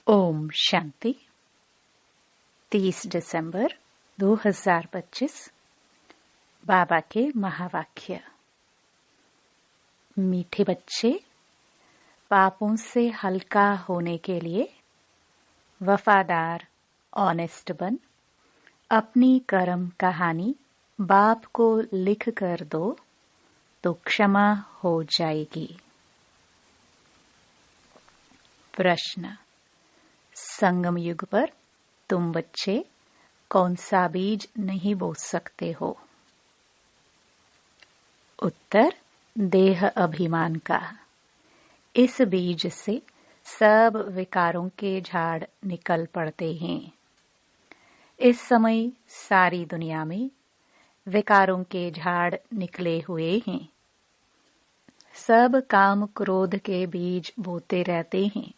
ओम शांति। 30 दिसंबर 2025। बाबा के महावाक्य। मीठे बच्चे, पापों से हल्का होने के लिए वफादार, ऑनेस्ट बन अपनी कर्म कहानी बाप को लिख कर दो तो क्षमा हो जाएगी। प्रश्न। संगम युग पर तुम बच्चे कौन सा बीज नहीं बो सकते हो? उत्तर, देह अभिमान का। इस बीज से सब विकारों के झाड़ निकल पड़ते हैं। इस समय सारी दुनिया में विकारों के झाड़ निकले हुए हैं। सब काम क्रोध के बीज बोते रहते हैं।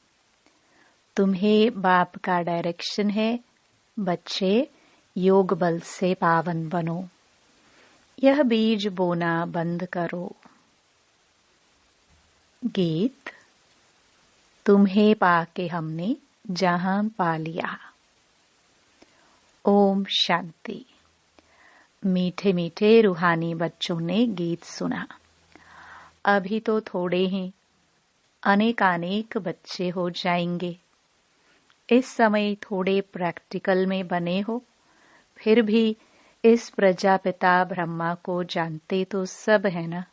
तुम्हें बाप का डायरेक्शन है, बच्चे योग बल से पावन बनो। यह बीज बोना बंद करो। गीत। तुम्हें पाके हमने जहां पा लिया। ओम शांति। मीठे मीठे रूहानी बच्चों ने गीत सुना। अभी तो थोड़े हैं, अनेकानेक बच्चे हो जाएंगे। इस समय थोड़े प्रैक्टिकल में बने हो, फिर भी इस प्रजापिता ब्रह्मा को जानते तो सब है ना।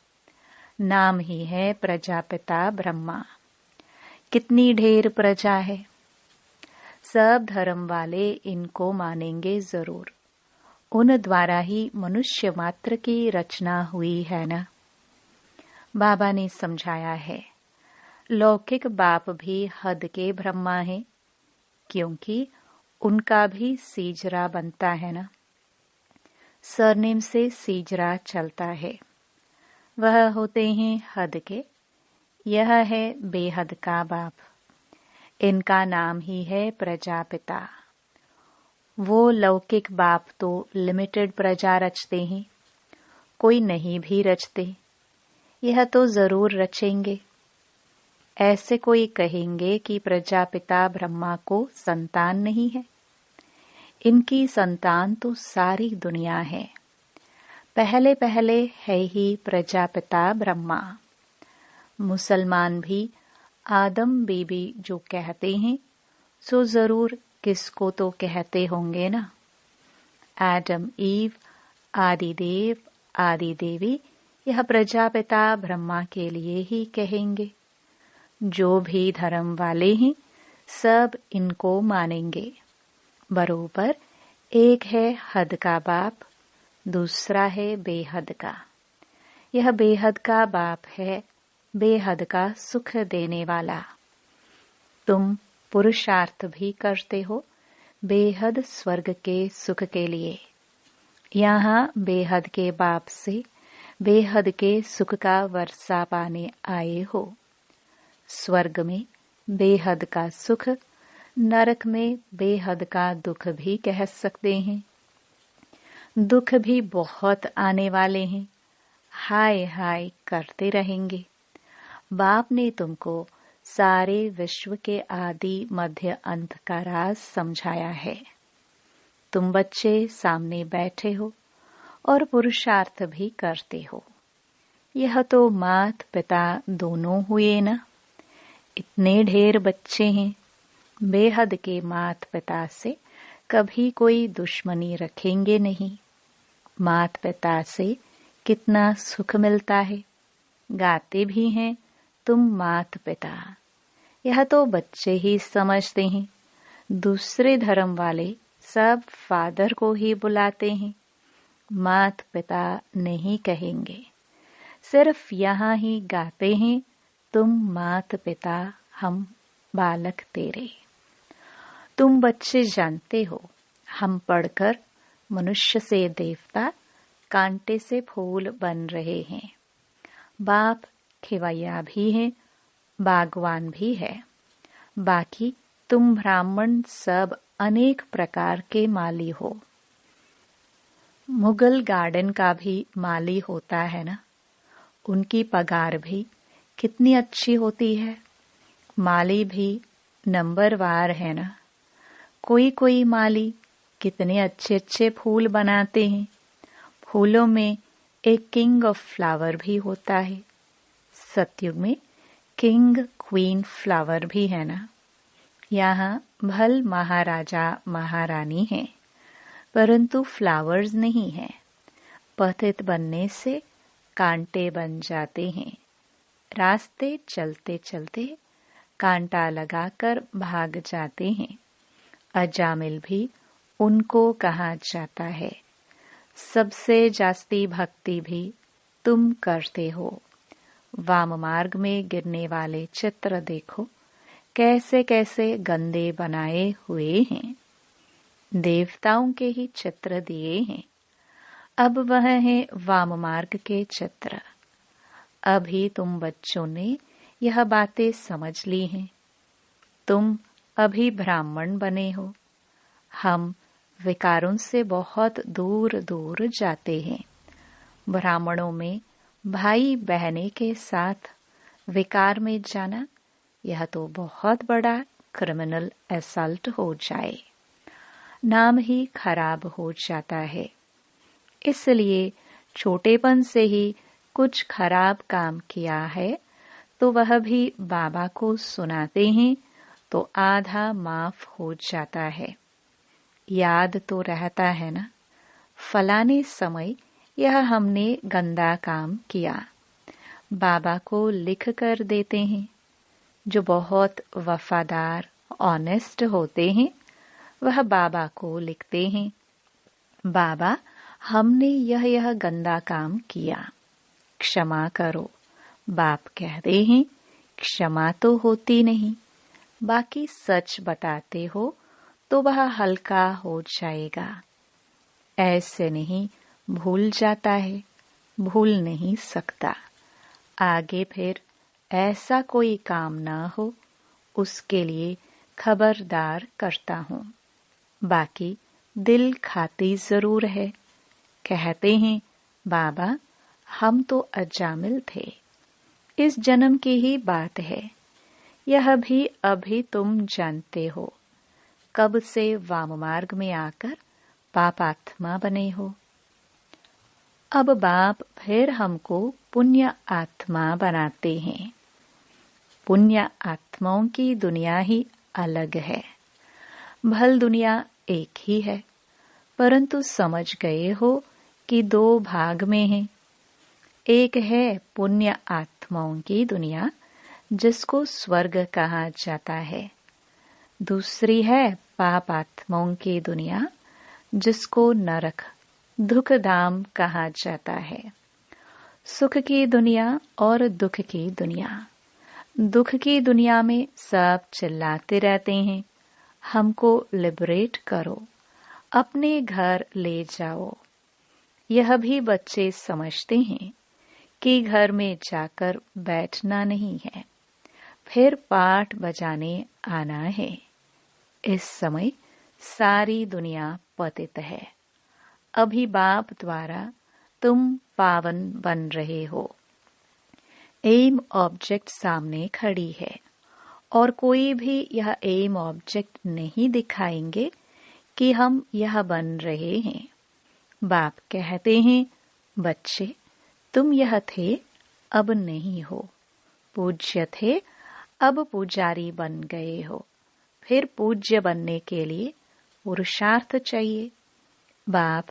नाम ही है प्रजापिता ब्रह्मा। कितनी ढेर प्रजा है। सब धर्म वाले इनको मानेंगे जरूर। उन द्वारा ही मनुष्य मात्र की रचना हुई है ना। बाबा ने समझाया है, लौकिक बाप भी हद के ब्रह्मा है, क्योंकि उनका भी सीजरा बनता है ना। सरनेम से सीजरा चलता है। वह होते हैं हद के। यह है बेहद का बाप। इनका नाम ही है प्रजापिता। वो लौकिक बाप तो लिमिटेड प्रजा रचते हैं, कोई नहीं भी रचते। यह तो जरूर रचेंगे। ऐसे कोई कहेंगे कि प्रजापिता ब्रह्मा को संतान नहीं है। इनकी संतान तो सारी दुनिया है। पहले पहले है ही प्रजापिता ब्रह्मा। मुसलमान भी आदम बीबी जो कहते हैं, सो जरूर किसको तो कहते होंगे ना। एडम ईव, आदि देव, आदि देवी, यह प्रजापिता ब्रह्मा के लिए ही कहेंगे। जो भी धर्म वाले हैं, सब इनको मानेंगे। बरोबर एक है हद का बाप, दूसरा है बेहद का। यह बेहद का बाप है, बेहद का सुख देने वाला। तुम पुरुषार्थ भी करते हो बेहद स्वर्ग के सुख के लिए। यहाँ बेहद के बाप से बेहद के सुख का वर्षा पाने आए हो। स्वर्ग में बेहद का सुख, नरक में बेहद का दुख भी कह सकते हैं। दुख भी बहुत आने वाले हैं। हाय हाय करते रहेंगे। बाप ने तुमको सारे विश्व के आदि मध्य अंत का राज समझाया है। तुम बच्चे सामने बैठे हो और पुरुषार्थ भी करते हो। यह तो मात पिता दोनों हुए ना। इतने ढेर बच्चे हैं। बेहद के मात पिता से कभी कोई दुश्मनी रखेंगे नहीं। मात पिता से कितना सुख मिलता है। गाते भी हैं तुम मात पिता। यह तो बच्चे ही समझते हैं। दूसरे धर्म वाले सब फादर को ही बुलाते हैं, मात पिता नहीं कहेंगे। सिर्फ यहाँ ही गाते हैं, तुम मात पिता, हम बालक तेरे। तुम बच्चे जानते हो, हम पढ़कर मनुष्य से देवता, कांटे से फूल बन रहे हैं। बाप खिवैया भी है, बागवान भी है। बाकी तुम ब्राह्मण सब अनेक प्रकार के माली हो। मुगल गार्डन का भी माली होता है ना। उनकी पगार भी कितनी अच्छी होती है। माली भी नंबरवार है ना। कोई कोई माली कितने अच्छे अच्छे फूल बनाते हैं। फूलों में एक किंग ऑफ फ्लावर भी होता है। सतयुग में किंग क्वीन फ्लावर भी है ना। यहाँ भल महाराजा महारानी है, परंतु फ्लावर्स नहीं है। पतित बनने से कांटे बन जाते हैं। रास्ते चलते चलते कांटा लगाकर भाग जाते हैं। अजामिल भी उनको कहा जाता है। सबसे जास्ती भक्ति भी तुम करते हो। वाम मार्ग में गिरने वाले चित्र देखो, कैसे कैसे गंदे बनाए हुए हैं। देवताओं के ही चित्र दिए हैं। अब वह है वाम मार्ग के चित्र। अभी तुम बच्चों ने यह बातें समझ ली हैं। तुम अभी ब्राह्मण बने हो। हम विकारों से बहुत दूर दूर जाते हैं। ब्राह्मणों में भाई बहने के साथ विकार में जाना, यह तो बहुत बड़ा क्रिमिनल असल्ट हो जाए। नाम ही खराब हो जाता है। इसलिए छोटेपन से ही कुछ खराब काम किया है तो वह भी बाबा को सुनाते हैं तो आधा माफ हो जाता है। याद तो रहता है ना, फलाने समय यह हमने गंदा काम किया। बाबा को लिख कर देते हैं। जो बहुत वफादार ऑनेस्ट होते हैं वह बाबा को लिखते हैं, बाबा हमने यह गंदा काम किया, क्षमा करो। बाप कहते हैं क्षमा तो होती नहीं, बाकी सच बताते हो तो वह हल्का हो जाएगा। ऐसे नहीं भूल जाता है, भूल नहीं सकता। आगे फिर ऐसा कोई काम ना हो उसके लिए खबरदार करता हूँ। बाकी दिल खाती जरूर है। कहते हैं बाबा हम तो अजामिल थे, इस जन्म की ही बात है। यह भी अभी तुम जानते हो। कब से वाम मार्ग में आकर पापात्मा बने हो। अब बाप फिर हमको पुण्य आत्मा बनाते हैं। पुण्य आत्माओं की दुनिया ही अलग है। भल दुनिया एक ही है, परंतु समझ गए हो कि दो भाग में है। एक है पुण्य आत्माओं की दुनिया जिसको स्वर्ग कहा जाता है। दूसरी है पाप आत्माओं की दुनिया जिसको नरक दुख धाम कहा जाता है। सुख की दुनिया और दुख की दुनिया। दुख की दुनिया में सब चिल्लाते रहते हैं हमको लिबरेट करो, अपने घर ले जाओ। यह भी बच्चे समझते हैं कि घर में जाकर बैठना नहीं है, फिर पाठ बजाने आना है। इस समय सारी दुनिया पतित है। अभी बाप द्वारा तुम पावन बन रहे हो। एम ऑब्जेक्ट सामने खड़ी है और कोई भी यह एम ऑब्जेक्ट नहीं दिखाएंगे कि हम यह बन रहे हैं। बाप कहते हैं बच्चे तुम यह थे अब नहीं हो। पूज्य थे अब पुजारी बन गए हो। फिर पूज्य बनने के लिए पुरुषार्थ चाहिए। बाप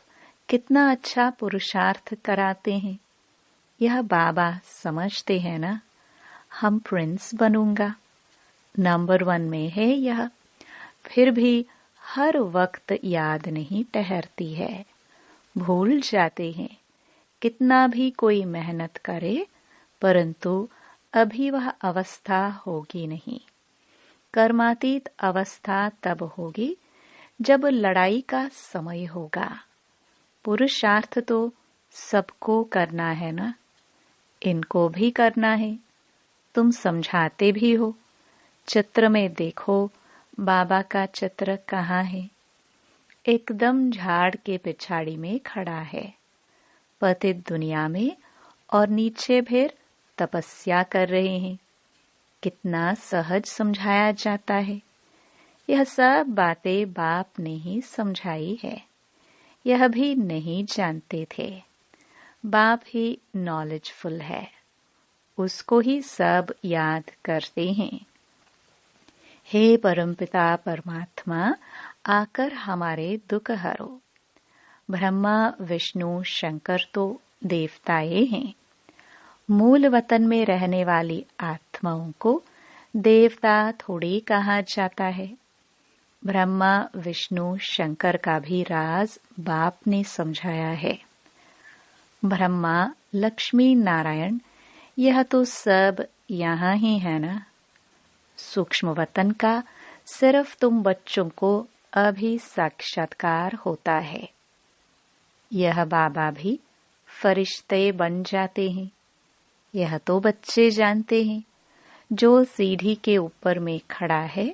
कितना अच्छा पुरुषार्थ कराते हैं। यह बाबा समझते हैं ना। हम प्रिंस बनूंगा, नंबर 1 में है यह। फिर भी हर वक्त याद नहीं ठहरती है, भूल जाते हैं। कितना भी कोई मेहनत करे परंतु अभी वह अवस्था होगी नहीं। कर्मातीत अवस्था तब होगी जब लड़ाई का समय होगा। पुरुषार्थ तो सबको करना है ना, इनको भी करना है। तुम समझाते भी हो। चित्र में देखो बाबा का चित्र कहाँ है। एकदम झाड़ के पिछाड़ी में खड़ा है। पतित दुनिया में और नीचे फिर तपस्या कर रहे हैं। कितना सहज समझाया जाता है। यह सब बातें बाप ने ही समझाई है, यह भी नहीं जानते थे। बाप ही नॉलेजफुल है, उसको ही सब याद करते हैं। हे परमपिता परमात्मा, आकर हमारे दुख हरो। ब्रह्मा विष्णु शंकर तो देवताए हैं। मूल वतन में रहने वाली आत्माओं को देवता थोड़ी कहा जाता है। ब्रह्मा विष्णु शंकर का भी राज बाप ने समझाया है। ब्रह्मा लक्ष्मी नारायण यह तो सब यहाँ ही है ना। सूक्ष्म वतन का सिर्फ तुम बच्चों को अभी साक्षात्कार होता है। यह बाबा भी फरिश्ते बन जाते हैं। यह तो बच्चे जानते हैं। जो सीढ़ी के ऊपर में खड़ा है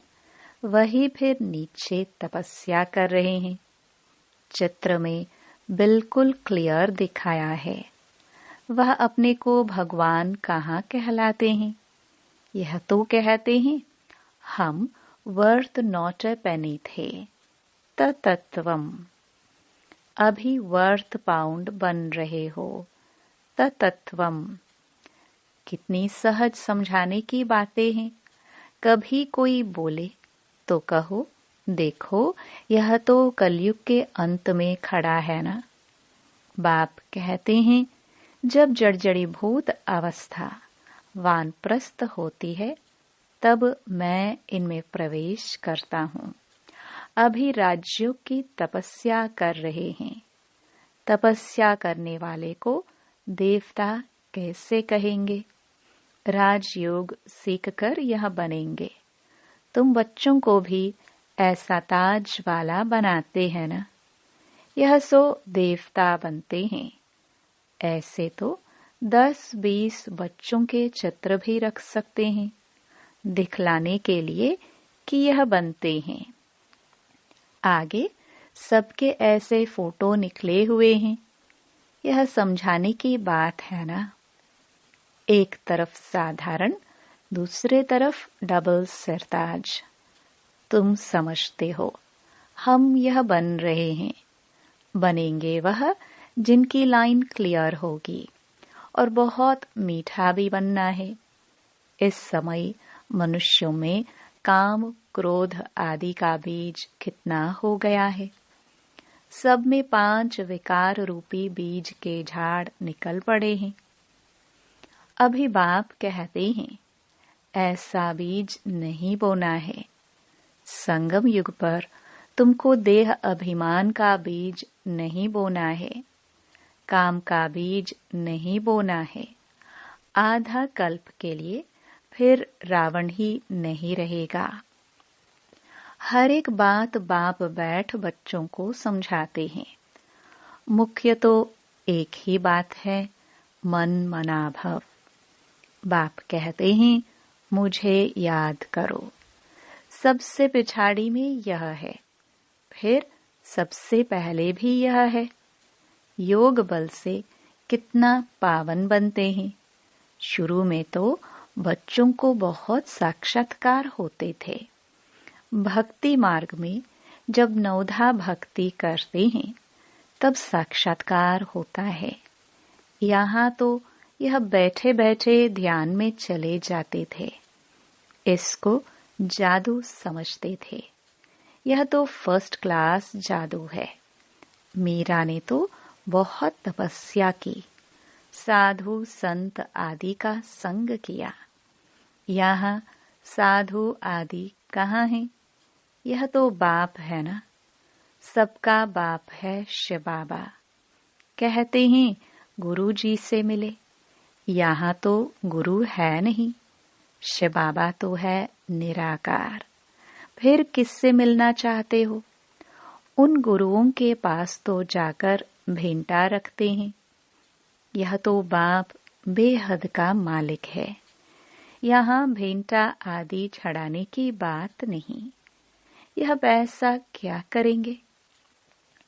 वही फिर नीचे तपस्या कर रहे हैं। चित्र में बिल्कुल क्लियर दिखाया है। वह अपने को भगवान कहाँ कहलाते हैं। यह तो कहते हैं हम वर्थ नॉट अ पेनी थे, तत्वम। अभी वर्थ पाउंड बन रहे हो, तत्वम। कितनी सहज समझाने की बातें हैं। कभी कोई बोले तो कहो, देखो यह तो कलयुग के अंत में खड़ा है ना। बाप कहते हैं जब जड़जड़ीभूत अवस्था वानप्रस्थ होती है तब मैं इनमें प्रवेश करता हूँ। अभी राज्यों की तपस्या कर रहे हैं। तपस्या करने वाले को देवता कैसे कहेंगे। राजयोग सीखकर यह बनेंगे। तुम बच्चों को भी ऐसा ताज वाला बनाते हैं ना। यह सो देवता बनते हैं। ऐसे तो 10-20 बच्चों के चित्र भी रख सकते हैं, दिखलाने के लिए कि यह बनते हैं। आगे सबके ऐसे फोटो निकले हुए हैं। यह समझाने की बात है ना। एक तरफ साधारण, दूसरे तरफ डबल सिरताज। तुम समझते हो हम यह बन रहे हैं। बनेंगे वह जिनकी लाइन क्लियर होगी और बहुत मीठा भी बनना है। इस समय मनुष्यों में काम क्रोध आदि का बीज कितना हो गया है। सब में 5 विकार रूपी बीज के झाड़ निकल पड़े हैं। अभी बाप कहते हैं ऐसा बीज नहीं बोना है। संगम युग पर तुमको देह अभिमान का बीज नहीं बोना है। काम का बीज नहीं बोना है। आधा कल्प के लिए फिर रावण ही नहीं रहेगा। हर एक बात बाप बैठ बच्चों को समझाते हैं। मुख्य तो एक ही बात है, मन मना भव। बाप कहते हैं मुझे याद करो। सबसे पिछाड़ी में यह है, फिर सबसे पहले भी यह है। योग बल से कितना पावन बनते हैं। शुरू में तो बच्चों को बहुत साक्षात्कार होते थे। भक्ति मार्ग में जब नवधा भक्ति करते हैं तब साक्षात्कार होता है। यहाँ तो यह बैठे बैठे ध्यान में चले जाते थे। इसको जादू समझते थे। यह तो फर्स्ट क्लास जादू है। मीरा ने तो बहुत तपस्या की, साधु संत आदि का संग किया। यहाँ साधु आदि कहाँ हैं? यह तो बाप है ना। सबका बाप है शिव बाबा। कहते हैं गुरु जी से मिले। यहाँ तो गुरु है नहीं। शिव बाबा तो है निराकार। फिर किससे मिलना चाहते हो? उन गुरुओं के पास तो जाकर भेंटा रखते हैं। यह तो बाप बेहद का मालिक है। यहाँ भेंटा आदि चढ़ाने की बात नहीं। यह पैसा क्या करेंगे?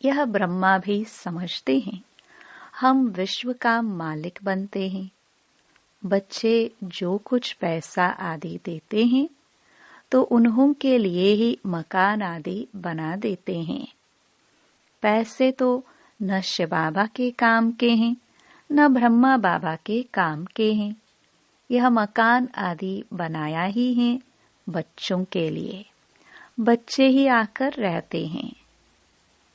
यह ब्रह्मा भी समझते हैं हम विश्व का मालिक बनते हैं। बच्चे जो कुछ पैसा आदि देते हैं तो उन्हों के लिए ही मकान आदि बना देते हैं। पैसे तो न शिव बाबा के काम के हैं, न ब्रह्मा बाबा के काम के हैं। यह मकान आदि बनाया ही है बच्चों के लिए। बच्चे ही आकर रहते हैं।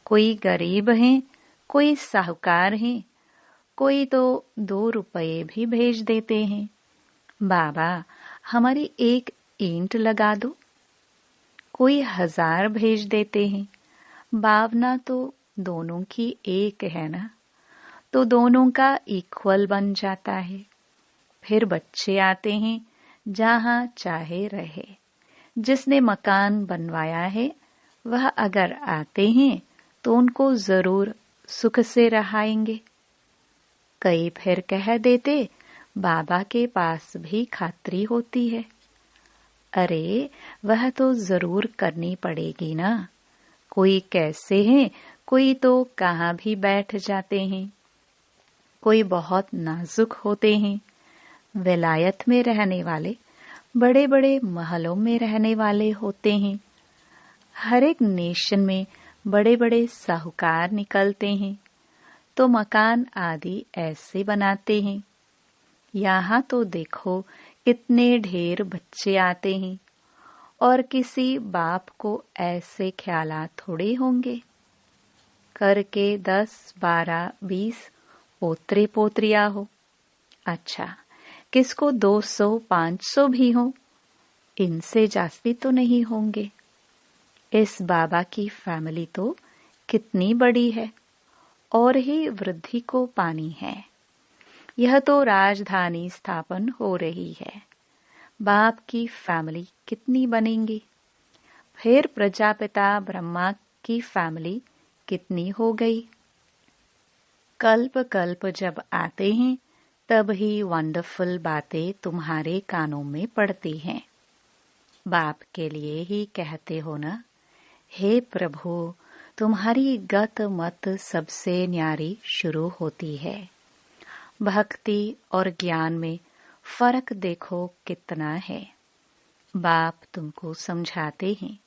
कोई गरीब हैं, कोई साहूकार हैं, कोई तो 2 रुपये भी भेज देते हैं। बाबा हमारी एक ईंट लगा दो। कोई 1000 भेज देते हैं। भावना तो दोनों की एक है ना, तो दोनों का इक्वल बन जाता है। फिर बच्चे आते हैं, जहाँ चाहे रहे। जिसने मकान बनवाया है वह अगर आते हैं तो उनको जरूर सुख से रहाएंगे। कई फिर कह देते बाबा के पास भी खात्री होती है। अरे वह तो जरूर करनी पड़ेगी ना। कोई कैसे हैं, कोई तो कहाँ भी बैठ जाते हैं। कोई बहुत नाजुक होते हैं। विलायत में रहने वाले, बड़े बड़े महलों में रहने वाले होते हैं। हर एक नेशन में बड़े बड़े साहूकार निकलते हैं, तो मकान आदि ऐसे बनाते हैं। यहाँ तो देखो कितने ढेर बच्चे आते हैं, और किसी बाप को ऐसे ख्यालात थोड़े होंगे। करके 10, 12, 20 पोतरे पोतरिया हो। अच्छा, किसको 200, 500 भी हो, इनसे जास्ती तो नहीं होंगे। इस बाबा की फैमिली तो कितनी बड़ी है, और ही वृद्धि को पानी है। यह तो राजधानी स्थापन हो रही है। बाप की फैमिली कितनी बनेंगी। फिर प्रजापिता ब्रह्मा की फैमिली कितनी हो गई। कल्प कल्प जब आते हैं तब ही वंडरफुल बातें तुम्हारे कानों में पड़ती हैं। बाप के लिए ही कहते हो ना, हे प्रभु तुम्हारी गत मत सबसे न्यारी शुरू होती है। भक्ति और ज्ञान में फर्क देखो कितना है। बाप तुमको समझाते हैं,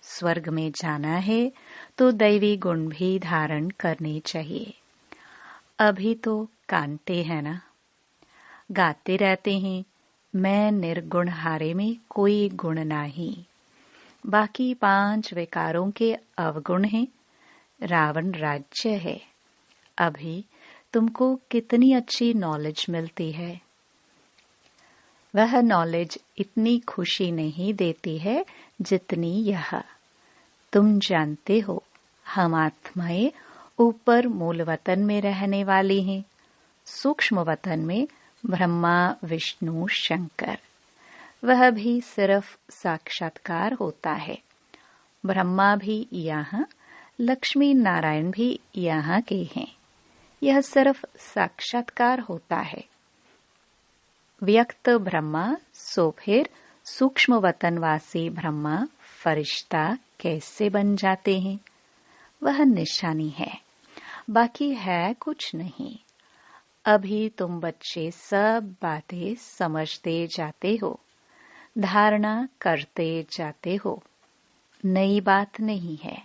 स्वर्ग में जाना है तो दैवी गुण भी धारण करने चाहिए। अभी तो कांटे हैं ना, गाते रहते हैं मैं निर्गुण हारे में कोई गुण नहीं। बाकी 5 विकारों के अवगुण हैं। रावण राज्य है। अभी तुमको कितनी अच्छी नॉलेज मिलती है। वह नॉलेज इतनी खुशी नहीं देती है जितनी यह। तुम जानते हो हम आत्माएं ऊपर मूल वतन में रहने वाली हैं, सूक्ष्म वतन में ब्रह्मा विष्णु शंकर। वह भी सिर्फ साक्षात्कार होता है। ब्रह्मा भी यहाँ, लक्ष्मी नारायण भी यहाँ के हैं। यह सिर्फ साक्षात्कार होता है। व्यक्त ब्रह्मा, सो फिर सूक्ष्म वतनवासी ब्रह्मा फरिश्ता कैसे बन जाते हैं, वह निशानी है। बाकी है कुछ नहीं। अभी तुम बच्चे सब बातें समझते जाते हो, धारणा करते जाते हो। नई बात नहीं है।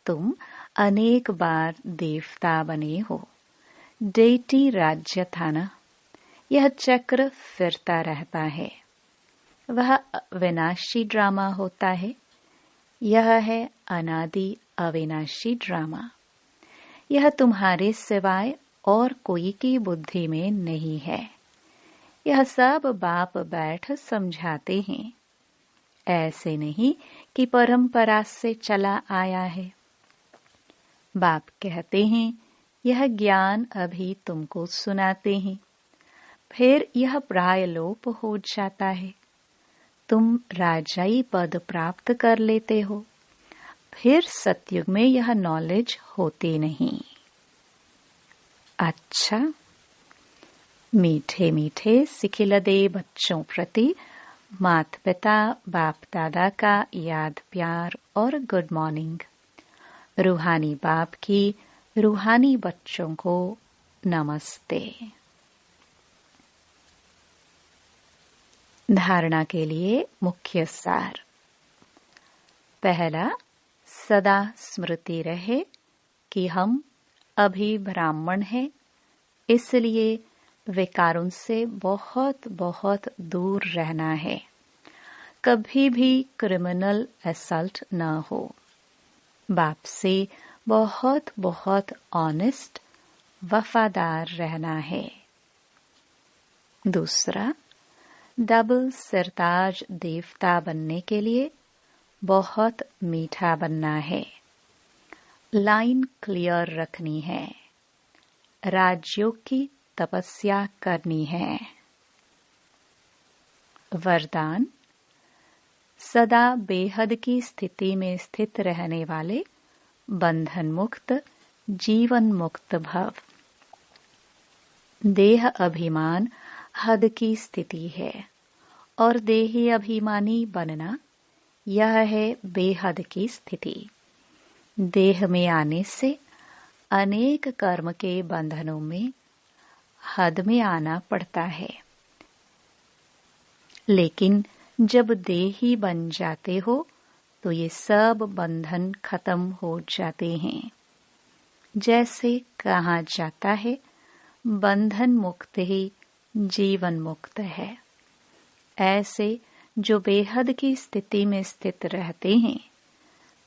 तुम अनेक बार देवता बने हो। डेटी राज्य था ना। यह चक्र फिरता रहता है। वह विनाशी ड्रामा होता है। यह है अनादि अविनाशी ड्रामा। यह तुम्हारे सिवाय और कोई की बुद्धि में नहीं है। यह सब बाप बैठ समझाते हैं। ऐसे नहीं कि परंपरा से चला आया है। बाप कहते हैं यह ज्ञान अभी तुमको सुनाते हैं, फिर यह प्रायलोप हो जाता है। तुम राजाई पद प्राप्त कर लेते हो, फिर सतयुग में यह नॉलेज होती नहीं। अच्छा, मीठे मीठे सिखिलदे बच्चों प्रति माता पिता बाप दादा का याद प्यार और गुड मॉर्निंग। रूहानी बाप की रूहानी बच्चों को नमस्ते। धारणा के लिए मुख्य सार। पहला, सदा स्मृति रहे कि हम अभी ब्राह्मण हैं, इसलिए विकारों से बहुत बहुत दूर रहना है। कभी भी क्रिमिनल असल्ट न हो। बाप से बहुत बहुत ऑनेस्ट, वफादार रहना है। दूसरा, डबल सिरताज देवता बनने के लिए बहुत मीठा बनना है। लाइन क्लियर रखनी है। राजयोग की तपस्या करनी है। वरदान, सदा बेहद की स्थिति में स्थित रहने वाले बंधन मुक्त, जीवन मुक्त भव। देह अभिमान हद की स्थिति है और देही अभिमानी बनना यह है बेहद की स्थिति। देह में आने से अनेक कर्म के बंधनों में हद में आना पड़ता है, लेकिन जब देही बन जाते हो तो ये सब बंधन खत्म हो जाते हैं। जैसे कहा जाता है, बंधन मुक्त ही जीवन मुक्त है। ऐसे जो बेहद की स्थिति में स्थित रहते हैं,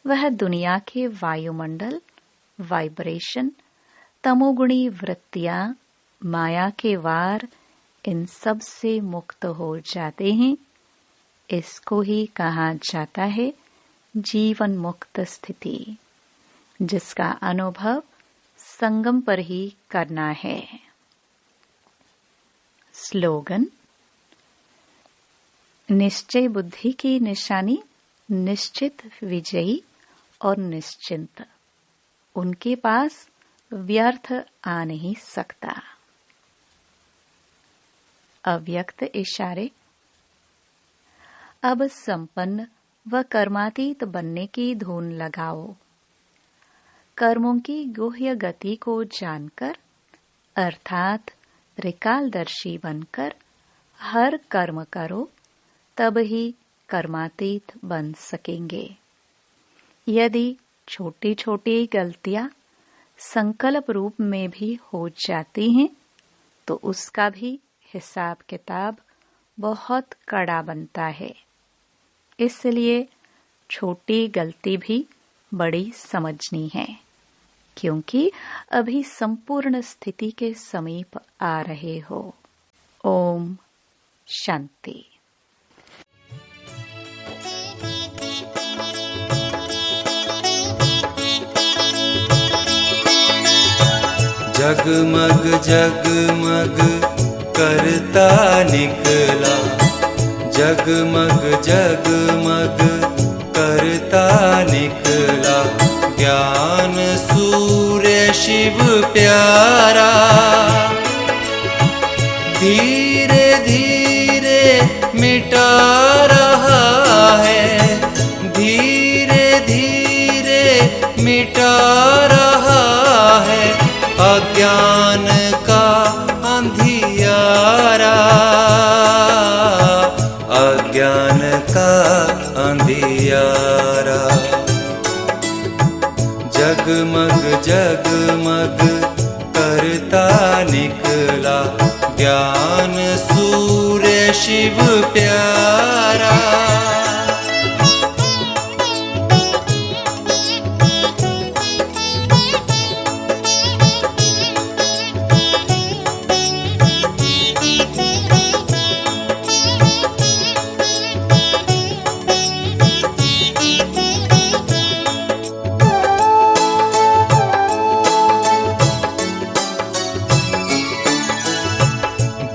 वह दुनिया के वायुमंडल, वाइब्रेशन, तमोगुणी वृत्तियां, माया के वार, इन सब से मुक्त हो जाते हैं। इसको ही कहा जाता है जीवन मुक्त स्थिति, जिसका अनुभव संगम पर ही करना है। स्लोगन, निश्चय बुद्धि की निशानी निश्चित विजयी और निश्चिंत। उनके पास व्यर्थ आ नहीं सकता। अव्यक्त इशारे। अब संपन्न व कर्मातीत बनने की धुन लगाओ। कर्मों की गुह्य गति को जानकर, अर्थात त्रिकालदर्शी बनकर हर कर्म करो, तब ही कर्मातीत बन सकेंगे। यदि छोटी छोटी गलतियां संकल्प रूप में भी हो जाती हैं, तो उसका भी हिसाब किताब बहुत कड़ा बनता है। इसलिए छोटी गलती भी बड़ी समझनी है, क्योंकि अभी संपूर्ण स्थिति के समीप आ रहे हो। ओम शांति। जगमग जगमग करता निकला, जगमग जगमग करता निकला, ज्ञान सूर्य शिव प्यारा। धीरे धीरे मिटा रहा है, धीरे धीरे मिटा रहा है अज्ञान का अंधियारा, अज्ञान का अंधियारा। जगमग जगमग करता निकला, ज्ञान सूर्य शिव प्यारा।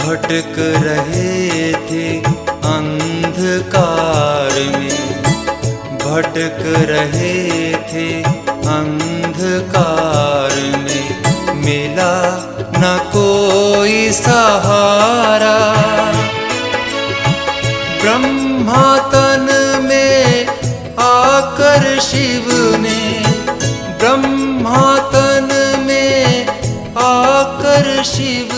भटक रहे थे अंधकार में, भटक रहे थे अंधकार में, मिला न कोई सहारा। ब्रह्मा तन में आकर शिव ने, ब्रह्मा तन में आकर शिव